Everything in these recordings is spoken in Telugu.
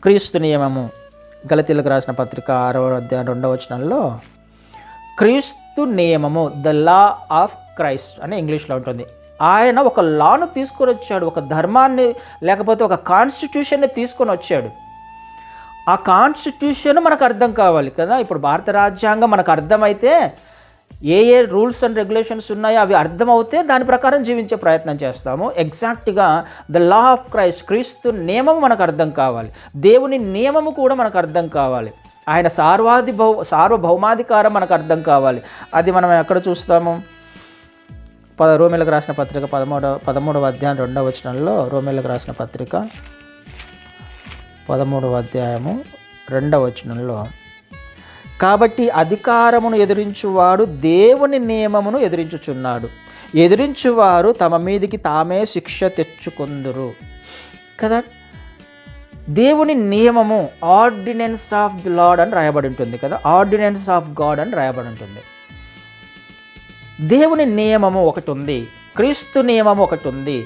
క్రీస్తు నియమము, గలతీయులకు రాసిన పత్రిక 6వ అధ్యాయం 2వ వచనంలో క్రీస్తు నియమము, ద లా ఆఫ్ క్రైస్ట్ అని ఇంగ్లీష్లో ఉంటుంది. ఆయన ఒక లాను తీసుకొని వచ్చాడు, ఒక ధర్మాన్ని లేకపోతే ఒక కాన్స్టిట్యూషన్ని తీసుకొని వచ్చాడు. ఆ కాన్స్టిట్యూషన్ మనకు అర్థం కావాలి కదా. ఇప్పుడు భారత రాజ్యాంగం మనకు అర్థమైతే ఏ ఏ రూల్స్ అండ్ రెగ్యులేషన్స్ ఉన్నాయో అవి అర్థమవుతే దాని ప్రకారం జీవించే ప్రయత్నం చేస్తాము. ఎగ్జాక్ట్గా ద లా ఆఫ్ క్రైస్ట్, క్రీస్తు నియమము మనకు అర్థం కావాలి, దేవుని నియమము కూడా మనకు అర్థం కావాలి, ఆయన సార్వభౌమాధికారం మనకు అర్థం కావాలి. అది మనం ఎక్కడ చూస్తాము? రోమీయులకు రాసిన పత్రిక 13వ అధ్యాయం 2వ వచనంలో, రోమీయులకు రాసిన పత్రిక 13వ అధ్యాయము 2వ వచనంలో, కాబట్టి అధికారమును ఎదిరించువాడు దేవుని నియమమును ఎదిరించుచున్నాడు, ఎదిరించువారు తమ మీదికి తామే శిక్ష తెచ్చుకొందురు కదా. దేవుని నియమము ఆర్డినెన్స్ ఆఫ్ ది లార్డ్ అని రాయబడి ఉంటుంది కదా, ఆర్డినెన్స్ ఆఫ్ గాడ్ అని రాయబడి ఉంటుంది. దేవుని నియమము ఒకటి ఉంది, క్రీస్తు నియమము ఒకటి ఉంది,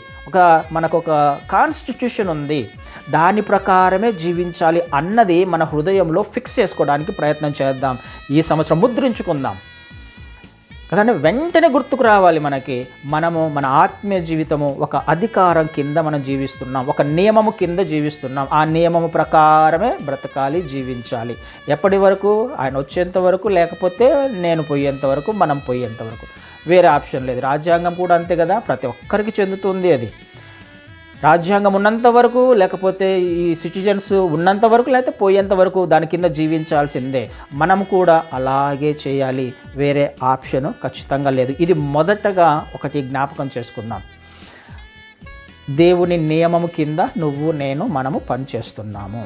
మనకు ఒక కాన్స్టిట్యూషన్ ఉంది, దాని ప్రకారమే జీవించాలి అన్నది మన హృదయంలో ఫిక్స్ చేసుకోవడానికి ప్రయత్నం చేద్దాం. ఈ సంవత్సరం ముద్రించుకుందాం కదండి. వెంటనే గుర్తుకు రావాలి మనము మన ఆత్మీయ జీవితము ఒక అధికారం కింద మనం జీవిస్తున్నాం, ఒక నియమము కింద జీవిస్తున్నాం. ఆ నియమము ప్రకారమే బ్రతకాలి, జీవించాలి. ఎప్పటి వరకు? ఆయన వచ్చేంత వరకు, లేకపోతే నేను పోయేంత వరకు, మనం పోయేంత వరకు. వేరే ఆప్షన్ లేదు. రాజ్యాంగం కూడా అంతే కదా, ప్రతి ఒక్కరికి చెందుతుంది అది. రాజ్యాంగం ఉన్నంత వరకు, లేకపోతే ఈ సిటిజన్స్ ఉన్నంత వరకు, లేకపోతే పోయేంత వరకు దాని కింద జీవించాల్సిందే. మనం కూడా అలాగే చేయాలి, వేరే ఆప్షన్ ఖచ్చితంగా లేదు. ఇది మొదటగా ఒకటి జ్ఞాపకం చేసుకుందాం. దేవుని నియమము కింద నువ్వు, నేను, మనము పనిచేస్తున్నాము.